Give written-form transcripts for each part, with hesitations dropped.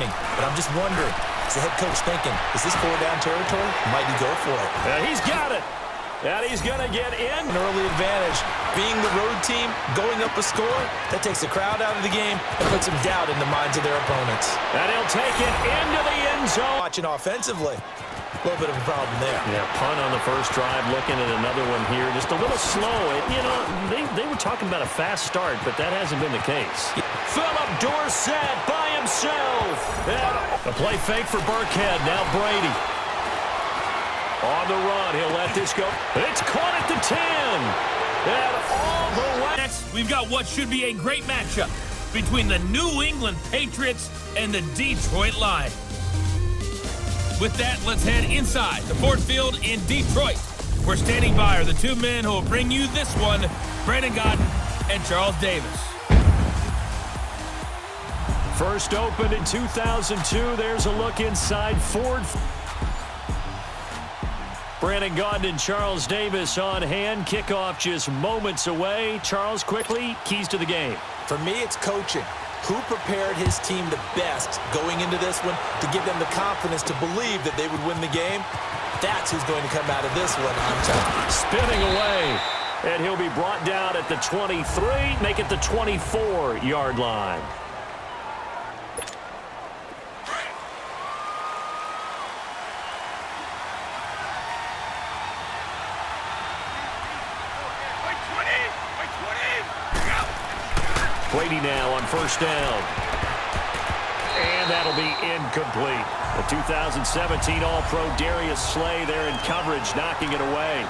disappointing. But I'm just wondering, is the head coach thinking, is this 4-down territory? Might he go for it? He's got it. And he's going to get in. An early advantage. Being the road team, going up a score, that takes the crowd out of the game and puts some doubt in the minds of their opponents. And he'll take it into the end zone. Watching offensively, a little bit of a problem there. Yeah, punt on the first drive, looking at another one here. Just a little slow. You know, they were talking about a fast start, but that hasn't been the case. Philip Dorsett by himself. A play fake for Burkhead. Now Brady. On the run, he'll let this go. It's caught at the 10. And all the way. Next, we've got what should be a great matchup between the New England Patriots and the Detroit Lions. With that, let's head inside the Ford Field in Detroit. We're standing by are the two men who will bring you this one, Brandon Gaudin and Charles Davis. First opened in 2002. There's a look inside Ford. Brandon Gaudin and Charles Davis on hand. Kickoff just moments away. Charles, quickly, keys to the game. For me, it's coaching. Who prepared his team the best going into this one to give them the confidence to believe that they would win the game? That's who's going to come out of this one on top. Spinning away. And he'll be brought down at the 23, make it the 24-yard line. Brady now on first down. And that'll be incomplete. The 2017 All-Pro Darius Slay there in coverage, knocking it away.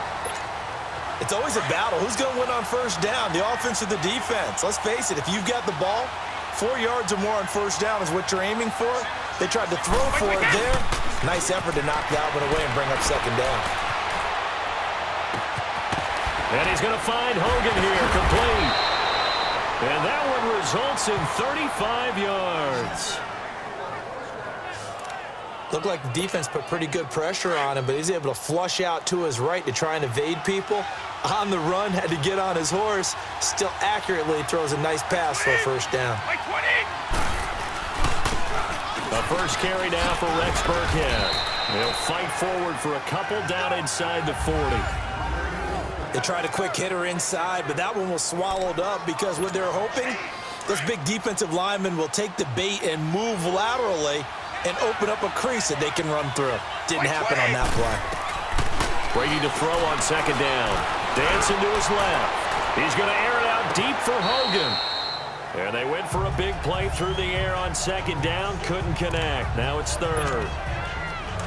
It's always a battle. Who's going to win on first down, the offense or the defense? Let's face it, if you've got the ball, 4 yards or more on first down is what you're aiming for. They tried to throw for it there. Nice effort to knock that one away and bring up second down. And he's going to find Hogan here, complete. And that one results in 35 yards. Looked like the defense put pretty good pressure on him, but he's able to flush out to his right to try and evade people. On the run, had to get on his horse. Still accurately throws a nice pass for a first down. A first carry now for Rex Burkhead. They'll fight forward for a couple down inside the 40. They tried a quick hitter inside, but that one was swallowed up because what they're hoping, those big defensive linemen will take the bait and move laterally and open up a crease that they can run through. Didn't happen on that play. Brady to throw on second down. Dancing to his left. He's going to air it out deep for Hogan. And they went for a big play through the air on second down. Couldn't connect. Now it's third.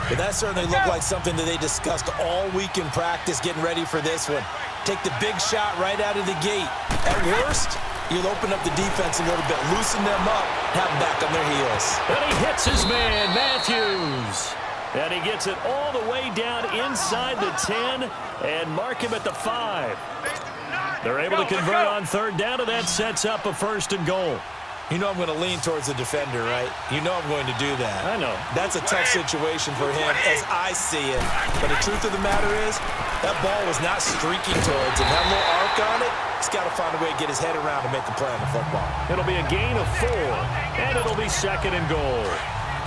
But that certainly looked like something that they discussed all week in practice getting ready for this one. Take the big shot right out of the gate. At worst, you'll open up the defense a little bit, loosen them up, have them back on their heels. And he hits his man, Matthews. And he gets it all the way down inside the 10 and mark him at the 5. They're able to convert on third down, and that sets up a first and goal. You know I'm going to lean towards the defender, right? You know I'm going to do that. I know. That's a tough situation for him as I see it. But the truth of the matter is, that ball was not streaking towards him. That little arc on it, he's got to find a way to get his head around to make the play on the football. It'll be a gain of 4, and it'll be second and goal.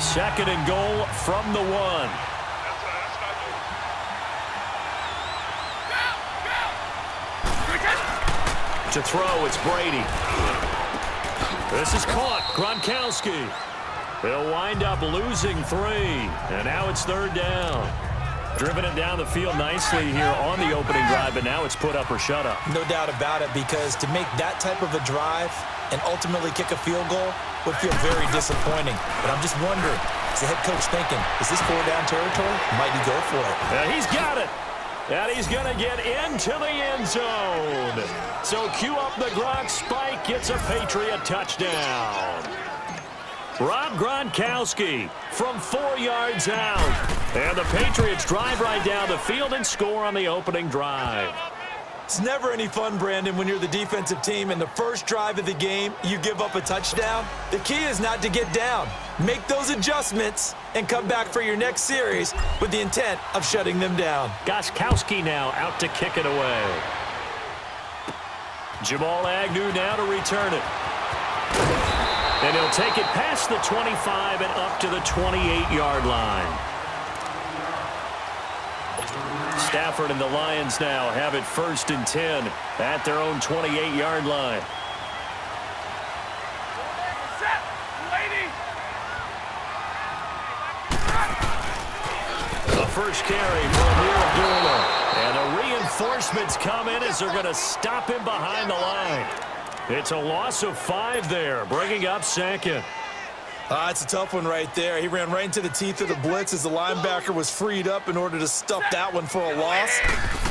Second and goal from the 1. To throw, it's Brady. This is caught. Gronkowski. They'll wind up losing 3. And now it's third down. Driven it down the field nicely here on the opening drive, but now it's put up or shut up. No doubt about it, because to make that type of a drive and ultimately kick a field goal would feel very disappointing. But I'm just wondering, is the head coach thinking, is this 4-down territory? Might he go for it? Yeah, he's got it. And he's going to get into the end zone. So cue up the Gronk spike. Gets a Patriot touchdown. Rob Gronkowski from 4 yards out. And the Patriots drive right down the field and score on the opening drive. It's never any fun, Brandon, when you're the defensive team and the first drive of the game, you give up a touchdown. The key is not to get down. Make those adjustments and come back for your next series with the intent of shutting them down. Gostkowski now out to kick it away. Jamal Agnew now to return it. And he'll take it past the 25 and up to the 28-yard line. Stafford and the Lions now have it 1st and 10 at their own 28-yard line. The first carry for Amir Abdullah. And the reinforcements come in as they're going to stop him behind the line. It's a loss of 5 there, bringing up 2nd. It's a tough one right there. He ran right into the teeth of the blitz as the linebacker was freed up in order to stuff that one for a loss.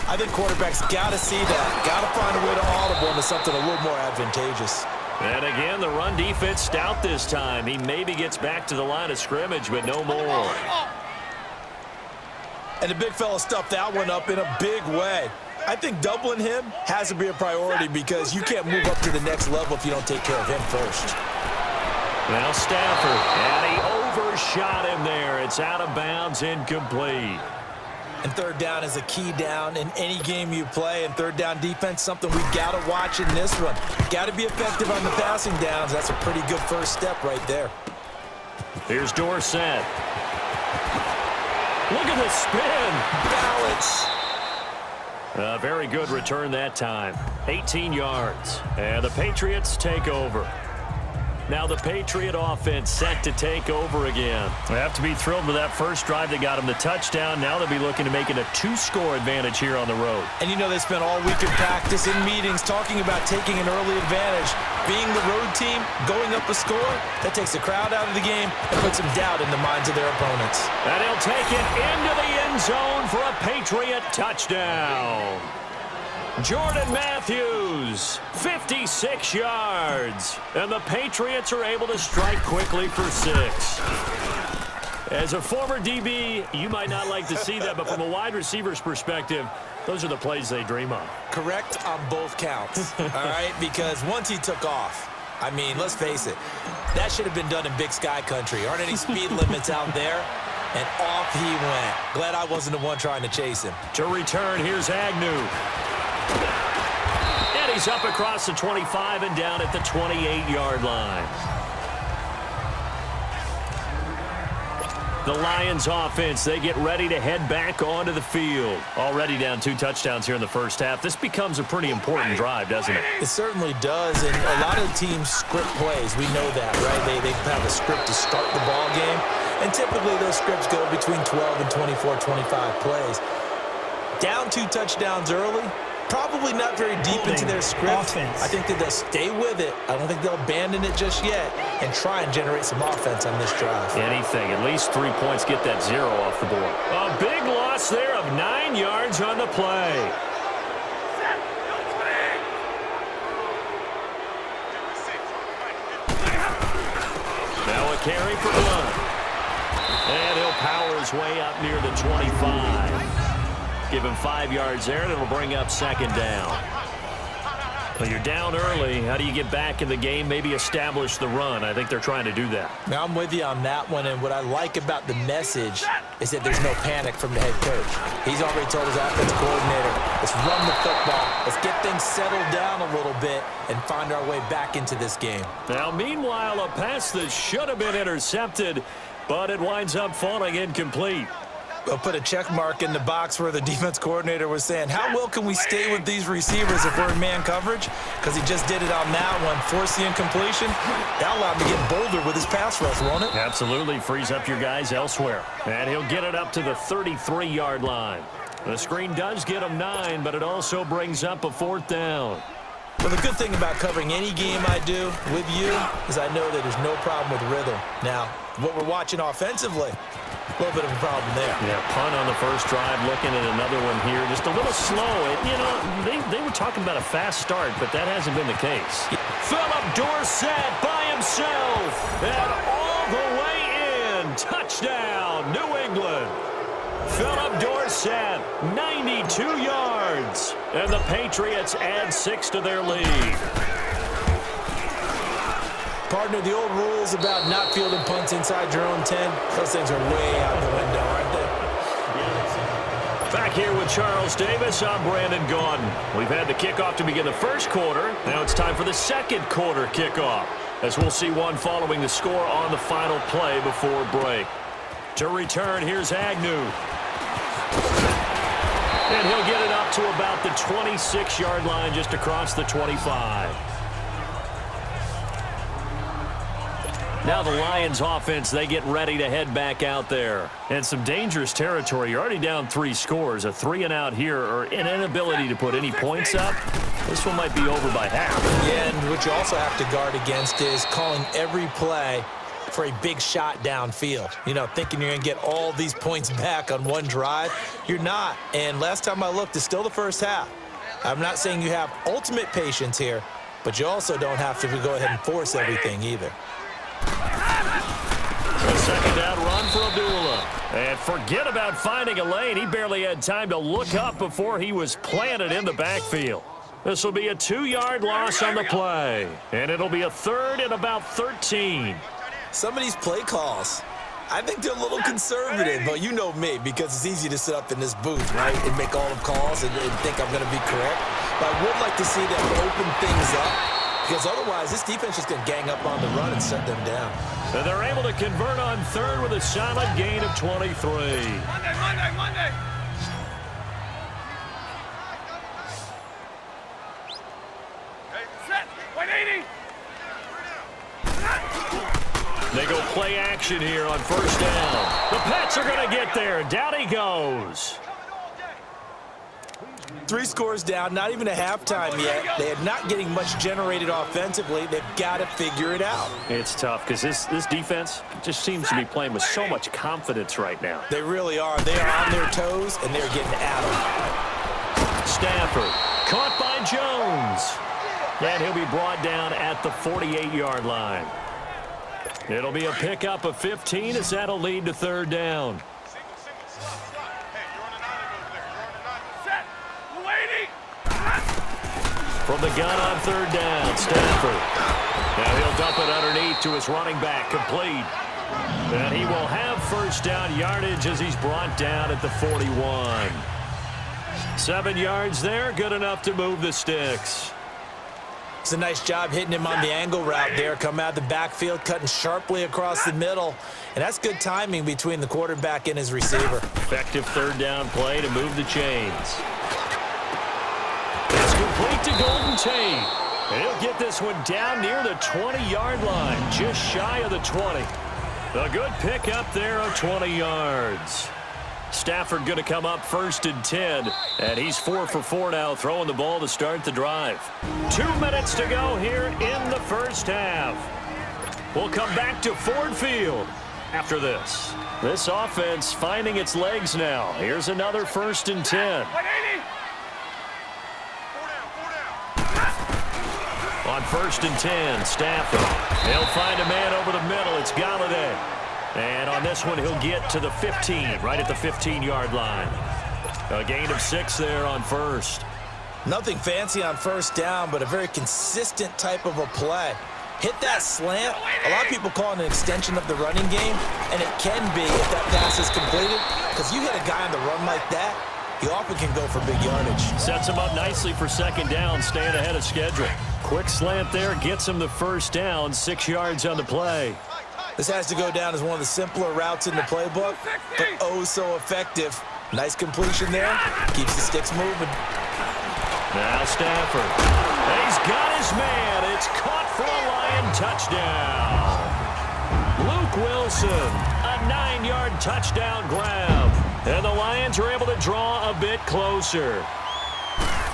I think quarterbacks got to see that. Got to find a way to audible into something a little more advantageous. And again, the run defense stout this time. He maybe gets back to the line of scrimmage, but no more. And the big fella stuffed that one up in a big way. I think doubling him has to be a priority because you can't move up to the next level if you don't take care of him first. Now Stafford, and he overshot him there. It's out of bounds, incomplete. And 3rd down is a key down in any game you play. And 3rd down defense, something we've got to watch in this one. Got to be effective on the passing downs. That's a pretty good first step right there. Here's Dorsett. Look at the spin. Balance. A very good return that time. 18 yards. And the Patriots take over. Now the Patriot offense set to take over again. They have to be thrilled with that first drive that got them the touchdown. Now they'll be looking to make it a 2-score advantage here on the road. And you know they spent all week in practice, in meetings, talking about taking an early advantage. Being the road team, going up a score, that takes the crowd out of the game and puts some doubt in the minds of their opponents. And he'll take it into the end zone for a Patriot touchdown. Jordan Matthews, 56 yards. And the Patriots are able to strike quickly for 6. As a former DB, you might not like to see that, but from a wide receiver's perspective, those are the plays they dream of. Correct on both counts, all right? Because once he took off, I mean, let's face it, that should have been done in Big Sky country. Aren't any speed limits out there? And off he went. Glad I wasn't the one trying to chase him. To return, here's Agnew. And he's up across the 25 and down at the 28-yard line. The Lions offense, they get ready to head back onto the field. Already down 2 touchdowns here in the first half. This becomes a pretty important drive, doesn't it? It certainly does, and a lot of teams script plays. We know that, right? They have a script to start the ball game, and typically those scripts go between 12 and 24, 25 plays. Down 2 touchdowns early, probably not very deep into their script. I think that they'll stay with it. I don't think they'll abandon it just yet and try and generate some offense on this drive. Anything. At least 3 points, get that 0 off the board. A big loss there of 9 yards on the play. Now a carry for Blunt. And he'll power his way up near the 25. Give him 5 yards there, and it'll bring up 2nd down. Well, you're down early. How do you get back in the game, maybe establish the run? I think they're trying to do that. Now, I'm with you on that one, and what I like about the message is that there's no panic from the head coach. He's already told his offensive coordinator, let's run the football. Let's get things settled down a little bit and find our way back into this game. Now, meanwhile, a pass that should have been intercepted, but it winds up falling incomplete. We'll put a check mark in the box where the defense coordinator was saying, how well can we stay with these receivers if we're in man coverage? Because he just did it on that one. Force the incompletion. That allowed him to get bolder with his pass rush, won't it? Absolutely. Frees up your guys elsewhere. And he'll get it up to the 33-yard line. The screen does get him 9, but it also brings up a 4th down. Well, the good thing about covering any game I do with you is I know that there's no problem with rhythm. Now, what we're watching offensively, a little bit of a problem there. Yeah, punt on the first drive, looking at another one here. Just a little slow. You know, they were talking about a fast start, but that hasn't been the case. Philip Dorsett by himself, and all the way in. Touchdown, New England. Philip Dorsett, 92 yards. And the Patriots add 6 to their lead. Partner, the old rules about not fielding punts inside your own 10, those things are way out the window, aren't they? Back Back here with Charles Davis, I'm Brandon Gaudin. We've had the kickoff to begin the first quarter. Now it's time for the second quarter kickoff, as we'll see one following the score on the final play before break. To return, here's Agnew. And he'll get it up to about the 26-yard line, just across the 25. Now the Lions offense, they get ready to head back out there. And some dangerous territory. You're already down 3 scores. A 3-and-out here, or an inability to put any points up. This one might be over by half. Yeah, and what you also have to guard against is calling every play for a big shot downfield. You know, thinking you're going to get all these points back on one drive. You're not. And last time I looked, it's still the first half. I'm not saying you have ultimate patience here, but you also don't have to go ahead and force everything either. A second down run for Abdullah. And forget about finding a lane. He barely had time to look up before he was planted in the backfield. This will be a 2-yard loss on the play. And it'll be a 3rd and about 13. Some of these play calls, I think they're a little conservative, but you know me, because it's easy to sit up in this booth, right, and make all the calls and think I'm going to be correct. But I would like to see them open things up, because otherwise this defense is going to gang up on the run and shut them down. And they're able to convert on 3rd with a solid gain of 23. Monday. Set. 180. They go play action here on 1st down. The Pats are going to get there. Down he goes. 3 scores down, not even a halftime yet. They are not getting much generated offensively. They've got to figure it out. It's tough because this defense just seems to be playing with so much confidence right now. They really are. They are on their toes, and they're getting at them. Stafford caught by Jones. And he'll be brought down at the 48-yard line. It'll be a pickup of 15 as that'll lead to 3rd down. From the gun on 3rd down, Stafford. Now he'll dump it underneath to his running back, complete. And he will have 1st down yardage as he's brought down at the 41. 7 yards there, good enough to move the sticks. It's a nice job hitting him on the angle route there. Come out of the backfield, cutting sharply across the middle. And that's good timing between the quarterback and his receiver. Effective 3rd down play to move the chains. It's complete to Golden Tate. And he'll get this one down near the 20-yard line, just shy of the 20. A good pickup there of 20 yards. Stafford going to come up 1st and 10, and he's 4 for 4 now, throwing the ball to start the drive. 2 minutes to go here in the first half. We'll come back to Ford Field after this. This offense finding its legs now. Here's another 1st and 10. 180. On 1st and 10, Stafford. They'll find a man over the middle. It's Galladay. And on this one, he'll get to the 15, right at the 15-yard line. A gain of 6 there on 1st. Nothing fancy on 1st down, but a very consistent type of a play. Hit that slant. A lot of people call it an extension of the running game, and it can be if that pass is completed, because you hit a guy on the run like that, he often can go for big yardage. Sets him up nicely for 2nd down, staying ahead of schedule. Quick slant there, gets him the 1st down, 6 yards on the play. This has to go down as one of the simpler routes in the playbook, but oh so effective. Nice completion there. Keeps the sticks moving. Now Stafford. He's got his man. It's caught for a Lion touchdown. Luke Wilson, a 9-yard touchdown grab. And the Lions are able to draw a bit closer.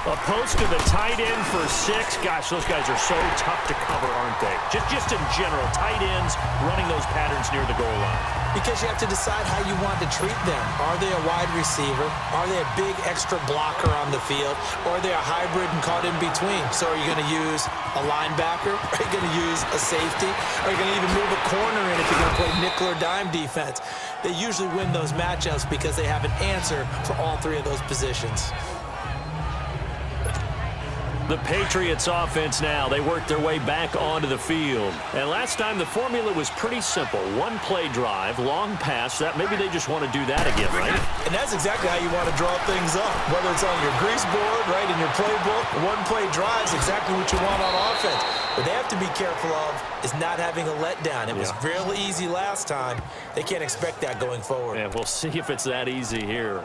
A post to the tight end for 6. Gosh, those guys are so tough to cover, aren't they? Just in general, tight ends running those patterns near the goal line. Because you have to decide how you want to treat them. Are they a wide receiver? Are they a big extra blocker on the field? Or are they a hybrid and caught in between? So are you going to use a linebacker? Are you going to use a safety? Are you going to even move a corner in if you're going to play nickel or dime defense? They usually win those matchups because they have an answer for all 3 of those positions. The Patriots offense now, they work their way back onto the field. And last time the formula was pretty simple. One play drive, long pass. That maybe they just want to do that again, right? And that's exactly how you want to draw things up. Whether it's on your grease board, right, in your playbook, one play drive is exactly what you want on offense. What they have to be careful of is not having a letdown. It was real easy last time. They can't expect that going forward. And we'll see if it's that easy here.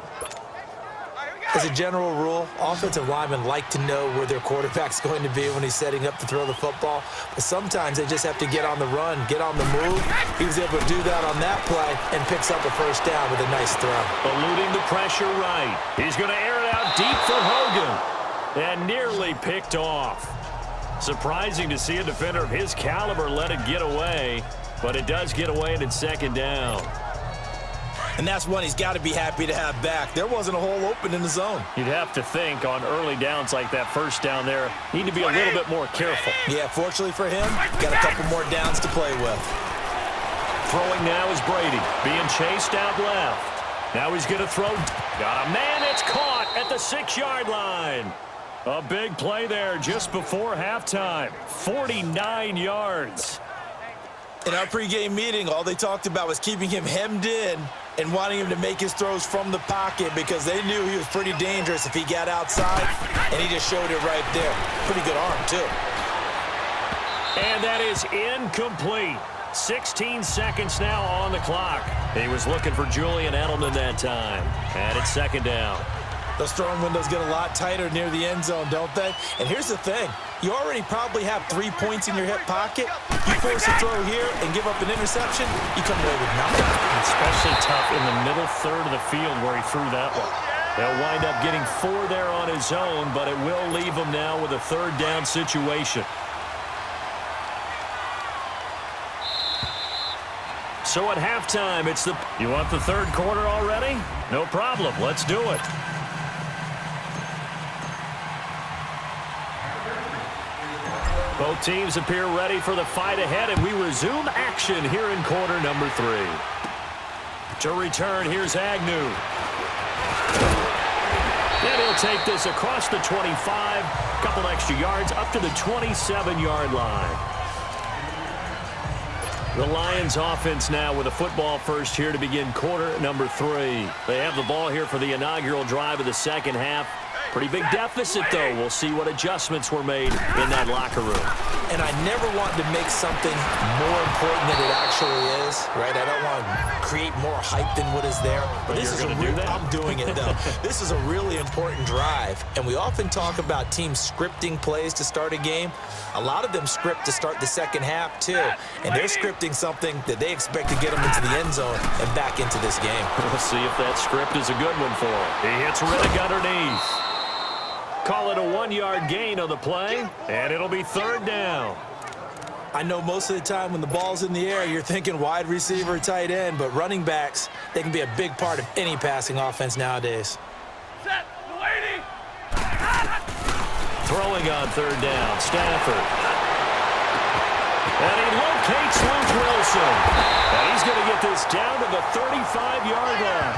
As a general rule, offensive linemen like to know where their quarterback's going to be when he's setting up to throw the football. But sometimes they just have to get on the run, get on the move. He was able to do that on that play and picks up a first down with a nice throw. Eluding the pressure right. He's going to air it out deep for Hogan. And nearly picked off. Surprising to see a defender of his caliber let it get away. But it does get away and it's second down. And that's one he's got to be happy to have back. There wasn't a hole open in the zone. You'd have to think on early downs like that first down there, need to be a little bit more careful. Yeah, fortunately for him, got a couple more downs to play with. Throwing now is Brady, being chased out left. Now he's going to throw. Got a man, it's caught at the 6-yard line. A big play there just before halftime. 49 yards. In our pregame meeting, all they talked about was keeping him hemmed in and wanting him to make his throws from the pocket because they knew he was pretty dangerous if he got outside, and he just showed it right there. Pretty good arm, too. And that is incomplete. 16 seconds now on the clock. He was looking for Julian Edelman that time. And it's second down. Those throwing windows get a lot tighter near the end zone, don't they? And here's the thing. You already probably have 3 points in your hip pocket. You force a throw here and give up an interception, you come away with nothing. Especially tough in the middle third of the field where he threw that one. He'll wind up getting 4 there on his own, but it will leave him now with a third down situation. So at halftime, it's the... You want the third quarter already? No problem. Let's do it. Both teams appear ready for the fight ahead, and we resume action here in quarter number 3. To return, here's Agnew. And he'll take this across the 25, couple extra yards up to the 27-yard line. The Lions offense now with a football first here to begin quarter number 3. They have the ball here for the inaugural drive of the second half. Pretty big deficit, though. We'll see what adjustments were made in that locker room. And I never want to make something more important than it actually is, right? I don't want to create more hype than what is there. But this is a real, I'm doing it, though. This is a really important drive. And we often talk about teams scripting plays to start a game. A lot of them script to start the second half, too. And they're scripting something that they expect to get them into the end zone and back into this game. We'll see if that script is a good one for him. He hits Riddick underneath. Call it a 1-yard gain on the play, and it'll be third down. I know most of the time when the ball's in the air, you're thinking wide receiver, tight end, but running backs, they can be a big part of any passing offense nowadays. Set, waiting. Throwing on third down, Stafford. And he locates Luke Wilson. And he's going to get this down to the 35-yard line.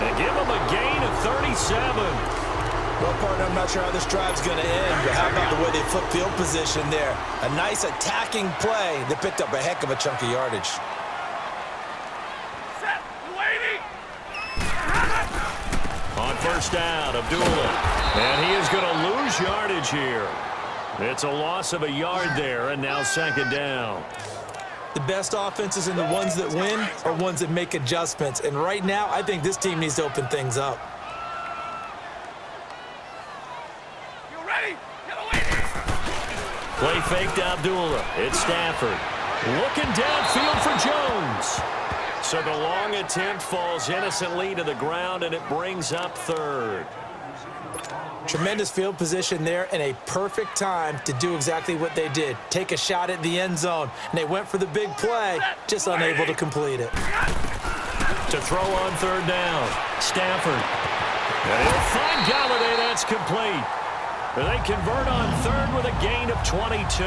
And give him a gain of 37. Well, partner, I'm not sure how this drive's going to end, but how about the way they flip field position there? A nice attacking play that picked up a heck of a chunk of yardage. Set, waiting. On first down, Abdullah. And he is going to lose yardage here. It's a loss of a yard there, and now second down. The best offenses and the ones that win are ones that make adjustments. And right now, I think this team needs to open things up. Play fake to Abdullah. It's Stafford. Looking downfield for Jones. So the long attempt falls innocently to the ground, and it brings up third. Tremendous field position there and a perfect time to do exactly what they did. Take a shot at the end zone. And they went for the big play, just unable to complete it. To throw on third down, Stafford. And he'll find Galladay. That's complete. They convert on third with a gain of 22.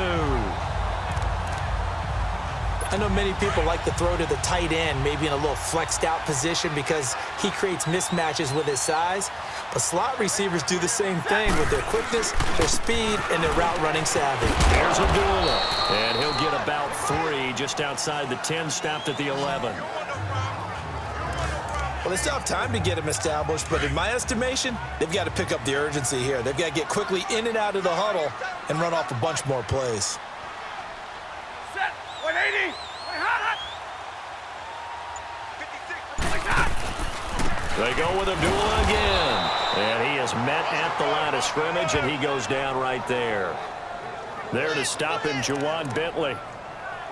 I know many people like to throw to the tight end, maybe in a little flexed out position because he creates mismatches with his size. But slot receivers do the same thing with their quickness, their speed, and their route running savvy. Here's Abdullah, and he'll get about 3 just outside the 10, stopped at the 11. Well, they still have time to get him established, but in my estimation, they've got to pick up the urgency here. They've got to get quickly in and out of the huddle and run off a bunch more plays. Set. 180. Hot. 56. They go with Abdullah again. And he is met at the line of scrimmage, and he goes down right there. There to stop him, Juwan Bentley.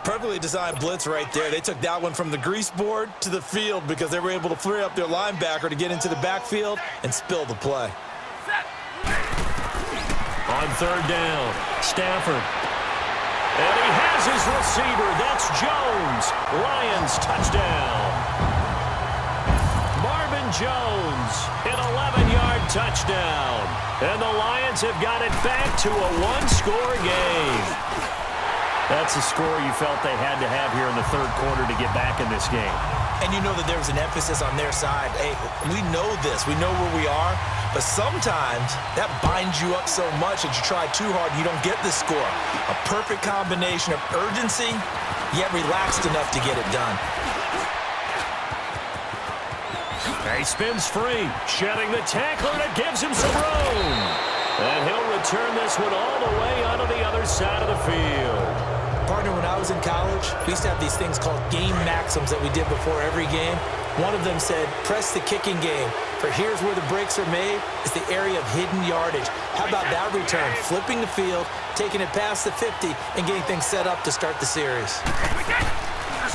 Perfectly designed blitz right there. They took that one from the grease board to the field because they were able to free up their linebacker to get into the backfield and spill the play. Set. On 3rd down, Stafford. And he has his receiver. That's Jones. Lions touchdown. Marvin Jones, an 11-yard touchdown. And the Lions have got it back to a one-score game. That's the score you felt they had to have here in the 3rd quarter to get back in this game. And you know that there was an emphasis on their side. Hey, we know this. We know where we are. But sometimes that binds you up so much that you try too hard and you don't get the score. A perfect combination of urgency, yet relaxed enough to get it done. He spins free, shedding the tackler, and it gives him some room. And he'll return this one all the way onto the other side of the field. Partner, when I was in college, we used to have these things called game maxims that we did before every game. One of them said, press the kicking game, for here's where the breaks are made. It's the area of hidden yardage. How about that return? Flipping the field, taking it past the 50, and getting things set up to start the series.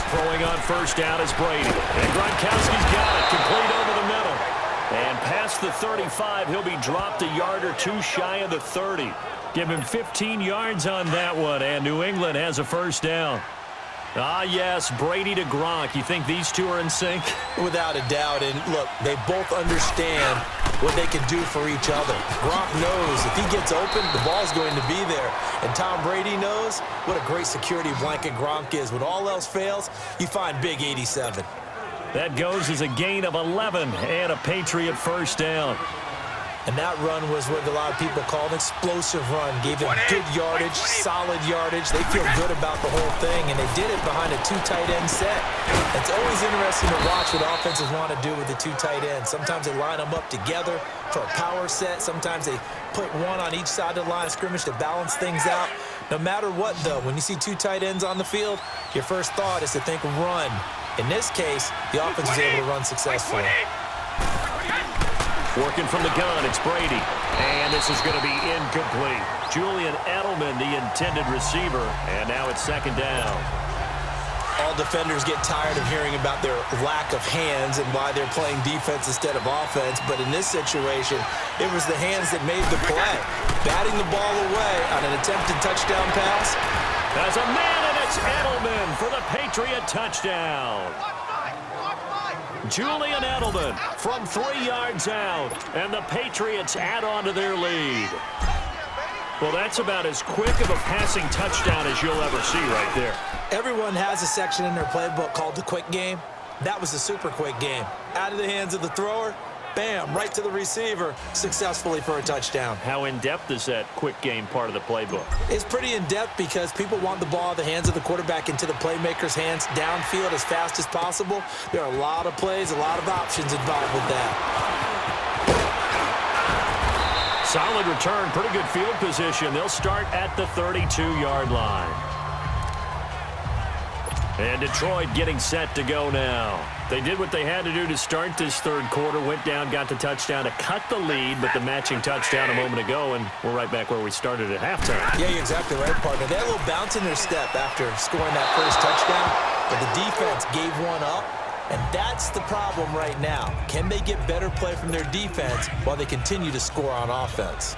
Throwing on 1st down is Brady. And Gronkowski's got it, complete over the middle. And past the 35, he'll be dropped a yard or 2 shy of the 30. Give him 15 yards on that one, and New England has a 1st down. Ah, yes, Brady to Gronk. You think these two are in sync? Without a doubt, and look, they both understand what they can do for each other. Gronk knows if he gets open, the ball's going to be there. And Tom Brady knows what a great security blanket Gronk is. When all else fails, you find big 87. That goes as a gain of 11 and a Patriot 1st down. And that run was what a lot of people call an explosive run. Gave them good yardage, solid yardage. They feel good about the whole thing, and they did it behind a 2 tight end set. It's always interesting to watch what offenses want to do with the 2 tight ends. Sometimes they line them up together for a power set. Sometimes they put one on each side of the line of scrimmage to balance things out. No matter what, though, when you see 2 tight ends on the field, your first thought is to think run. In this case, the offense was able to run successfully. Working from the gun, it's Brady. And this is going to be incomplete. Julian Edelman, the intended receiver. And now it's 2nd down. All defenders get tired of hearing about their lack of hands and why they're playing defense instead of offense. But in this situation, it was the hands that made the play. Batting the ball away on an attempted touchdown pass. As a man, and it's Edelman for the Patriot touchdown. Julian Edelman from 3 yards out, and the Patriots add on to their lead. Well, that's about as quick of a passing touchdown as you'll ever see right there. Everyone has a section in their playbook called the quick game. That was a super quick game. Out of the hands of the thrower, bam, right to the receiver, successfully for a touchdown. How in-depth is that quick game part of the playbook? It's pretty in-depth because people want the ball out of the hands of the quarterback into the playmaker's hands downfield as fast as possible. There are a lot of plays, a lot of options involved with that. Solid return, pretty good field position. They'll start at the 32-yard line. And Detroit getting set to go now. They did what they had to do to start this 3rd quarter. Went down, got the touchdown to cut the lead, but the matching touchdown a moment ago, and we're right back where we started at halftime. Yeah, you're exactly right, partner. They had a little bounce in their step after scoring that first touchdown, but the defense gave one up, and that's the problem right now. Can they get better play from their defense while they continue to score on offense?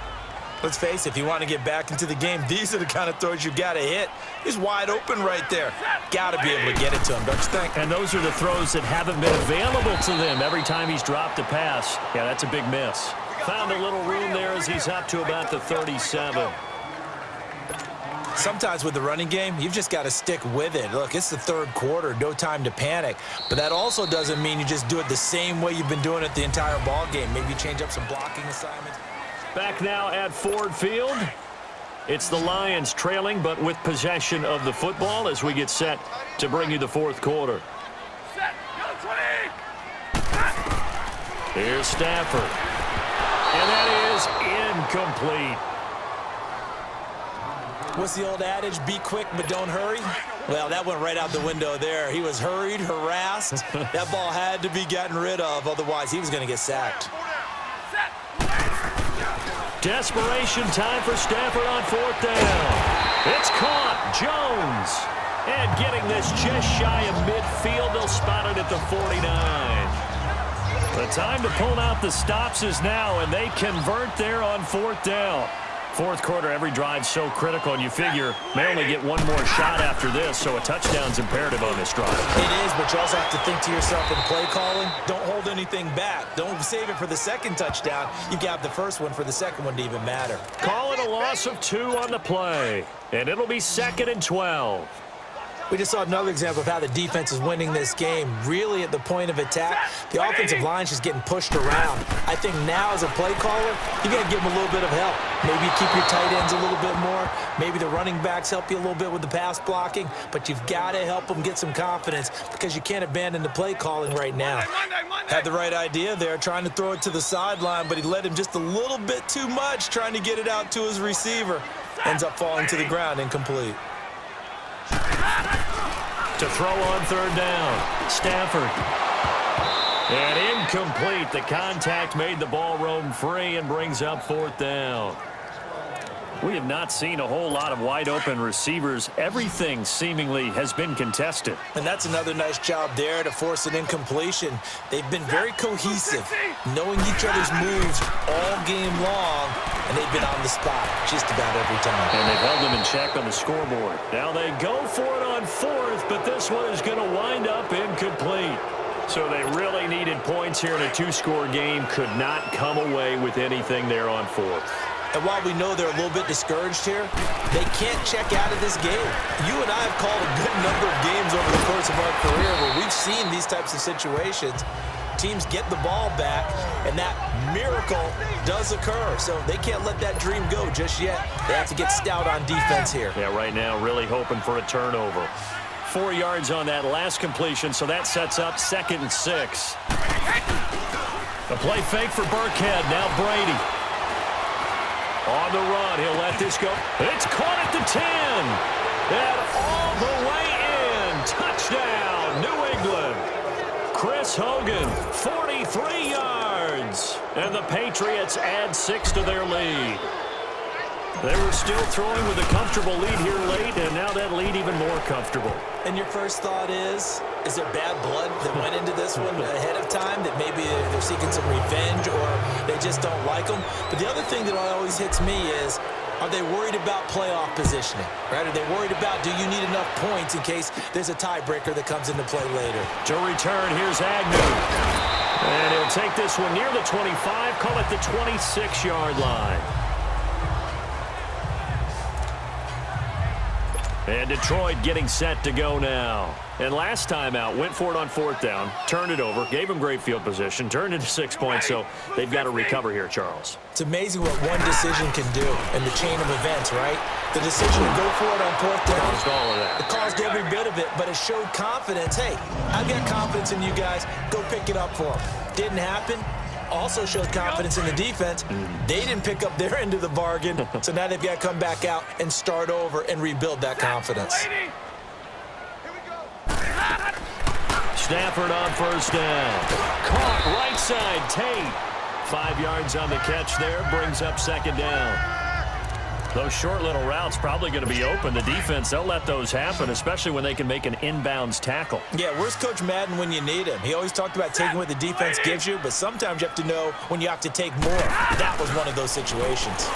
Let's face it, if you want to get back into the game, these are the kind of throws you got to hit. He's wide open right there. Got to be able to get it to him, don't you think? And those are the throws that haven't been available to them every time he's dropped a pass. Yeah, that's a big miss. Found a little room there as he's up to about the 37. Sometimes with the running game, you've just got to stick with it. Look, it's the third quarter, no time to panic. But that also doesn't mean you just do it the same way you've been doing it the entire ball game. Maybe change up some blocking assignments. Back now at Ford Field. It's the Lions trailing, but with possession of the football as we get set to bring you the fourth quarter. Set. Go 20. Here's Stafford. And that is incomplete. What's the old adage? Be quick, but don't hurry? Well, that went right out the window there. He was hurried, harassed. That ball had to be gotten rid of, otherwise he was going to get sacked. Desperation time for Stafford on fourth down. It's caught. Jones. And getting this just shy of midfield. They'll spot it at the 49. The time to pull out the stops is now, and they convert there on fourth down. Fourth quarter, every drive so critical, and you figure may only get one more shot after this, so a touchdown's imperative on this drive. It is, but you also have to think to yourself in play calling, don't hold anything back. Don't save it for the second touchdown. You got the first one for the second one to even matter. Call it a loss of 2 on the play, and it'll be 2nd and 12. We just saw another example of how the defense is winning this game. Really at the point of attack, the offensive line's just getting pushed around. I think now as a play caller, you got to give them a little bit of help. Maybe keep your tight ends a little bit more. Maybe the running backs help you a little bit with the pass blocking. But you've got to help them get some confidence because you can't abandon the play calling right now. Had the right idea there, trying to throw it to the sideline, but he led him just a little bit too much, trying to get it out to his receiver. Ends up falling to the ground, incomplete. To throw on third down, Stafford. And incomplete. The contact made the ball roam free and brings up fourth down. We have not seen a whole lot of wide-open receivers. Everything seemingly has been contested. And that's another nice job there to force an incompletion. They've been very cohesive, knowing each other's moves all game long, and they've been on the spot just about every time. And they've held them in check on the scoreboard. Now they go for it on fourth, but this one is going to wind up incomplete. So they really needed points here in a 2-score game. Could not come away with anything there on fourth. And while we know they're a little bit discouraged here, they can't check out of this game. You and I have called a good number of games over the course of our career where we've seen these types of situations. Teams get the ball back, and that miracle does occur. So they can't let that dream go just yet. They have to get stout on defense here. Yeah, right now really hoping for a turnover. 4 yards on that last completion, so that sets up 2nd and 6. The play fake for Burkhead. Now Brady. On the run, he'll let this go. It's caught at the 10. And all the way in. Touchdown, New England. Chris Hogan, 43 yards. And the Patriots add 6 to their lead. They were still throwing with a comfortable lead here late, and now that lead even more comfortable. And your first thought is there bad blood that went into this one ahead of time, that maybe they're seeking some revenge or they just don't like them? But the other thing that always hits me is, are they worried about playoff positioning, right? Are they worried about, do you need enough points in case there's a tiebreaker that comes into play later? To return, here's Agnew. And he'll take this one near the 25, call it the 26-yard line. And Detroit getting set to go now. And last time out, went for it on fourth down, turned it over, gave him great field position, turned into 6 points, so they've got to recover here, Charles. It's amazing what one decision can do in the chain of events, right? The decision to go for it on fourth down, Caused all of that. it caused every bit of it, but it showed confidence. Hey, I've got confidence in you guys. Go pick it up for them. Didn't happen. Also showed confidence in the defense. They didn't pick up their end of the bargain, so now they've got to come back out and start over and rebuild that confidence. Stafford on first down. Caught right side, Tate. 5 yards on the catch there, brings up second down. Those short little routes probably going to be open. The defense, they'll let those happen, especially when they can make an inbounds tackle. Yeah, where's Coach Madden when you need him? He always talked about taking what the defense gives you, but sometimes you have to know when you have to take more. That was one of those situations.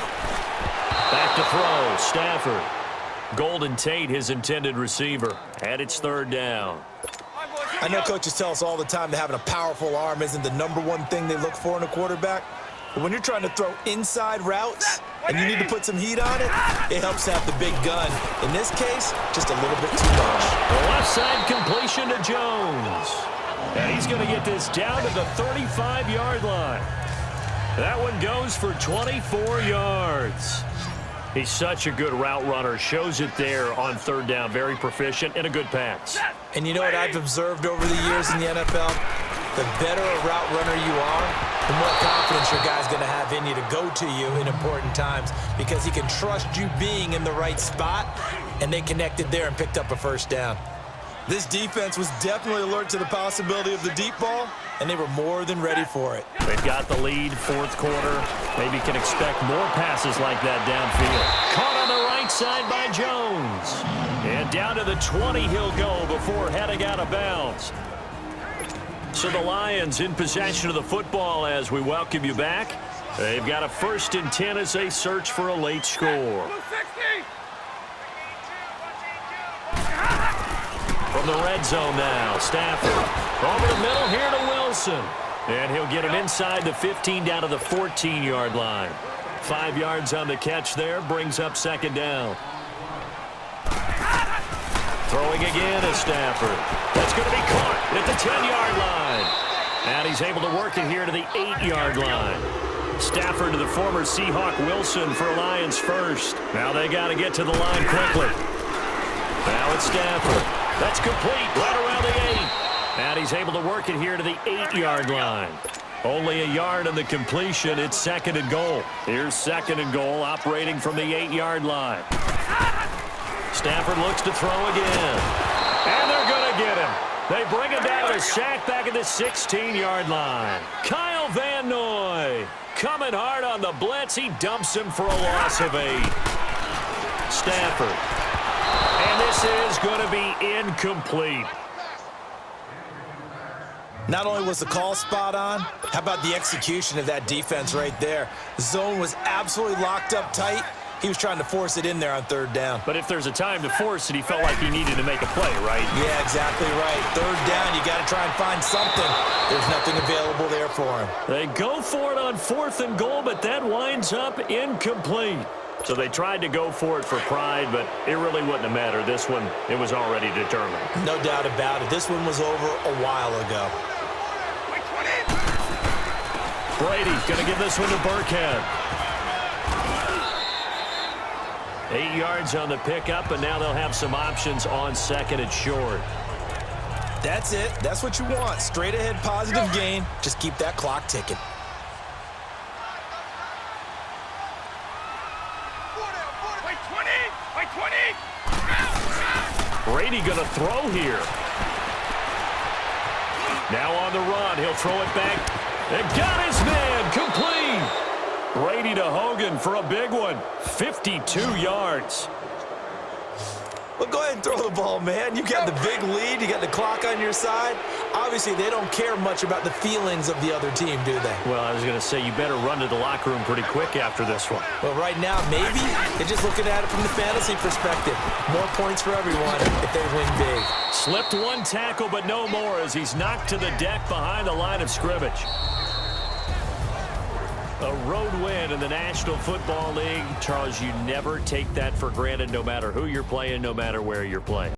Back to throw, Stafford. Golden Tate, his intended receiver. And it's third down. I know coaches tell us all the time that having a powerful arm isn't the #1 thing they look for in a quarterback. But when you're trying to throw inside routes and you need to put some heat on it, it helps to have the big gun. In this case, just a little bit too much. The left side completion to Jones. And he's going to get this down to the 35-yard line. That one goes for 24 yards. He's such a good route runner. Shows it there on third down. Very proficient and a good pass. And you know what I've observed over the years in the NFL? The better a route runner you are, the more confidence your guy's going to have in you to go to you in important times because he can trust you being in the right spot, and they connected there and picked up a first down. This defense was definitely alert to the possibility of the deep ball, and they were more than ready for it. They've got the lead, fourth quarter. Maybe can expect more passes like that downfield. Caught on the right side by Jones. And down to the 20 he'll go before heading out of bounds. So the Lions in possession of the football as we welcome you back. They've got a 1st and 10 as they search for a late score. From the red zone now, Stafford. Over the middle here to Wilson. And he'll get him inside the 15 down to the 14-yard line. 5 yards on the catch there, brings up 2nd down. Throwing again is Stafford. That's going to be caught at the 10-yard line. And he's able to work it here to the 8-yard line. Stafford to the former Seahawk Wilson for Lions first. Now they got to get to the line quickly. Now it's Stafford. That's complete right around the 8. And he's able to work it here to the 8-yard line. Only a yard on the completion. It's 2nd and goal. Here's 2nd and goal operating from the 8-yard line. Stafford looks to throw again. And they're going to get him. They bring him down, a sack back at the 16-yard line. Kyle Van Noy coming hard on the blitz. He dumps him for a loss of 8. Stafford. And this is going to be incomplete. Not only was the call spot on, how about the execution of that defense right there? The zone was absolutely locked up tight. He was trying to force it in there on 3rd down. But if there's a time to force it, he felt like he needed to make a play, right? Yeah, exactly right. 3rd down, you got to try and find something. There's nothing available there for him. They go for it on 4th and goal, but that winds up incomplete. So they tried to go for it for pride, but it really wouldn't have mattered. This one, it was already determined. No doubt about it. This one was over a while ago. Brady's going to give this one to Burkhead. 8 yards on the pickup, and now they'll have some options on 2nd and short. That's it. That's what you want. Straight ahead positive gain. Just keep that clock ticking. Brady going to throw here. Now on the run. He'll throw it back. And got his man. Complete. Brady to Hogan for a big one. 52 yards. Well, go ahead and throw the ball, man. You got the big lead. You got the clock on your side. Obviously, they don't care much about the feelings of the other team, do they? Well, I was going to say you better run to the locker room pretty quick after this one. Well, right now, maybe they're just looking at it from the fantasy perspective. More points for everyone if they win big. Slipped one tackle, but no more as he's knocked to the deck behind the line of scrimmage. A road win in the National Football League. Charles, you never take that for granted no matter who you're playing, no matter where you're playing.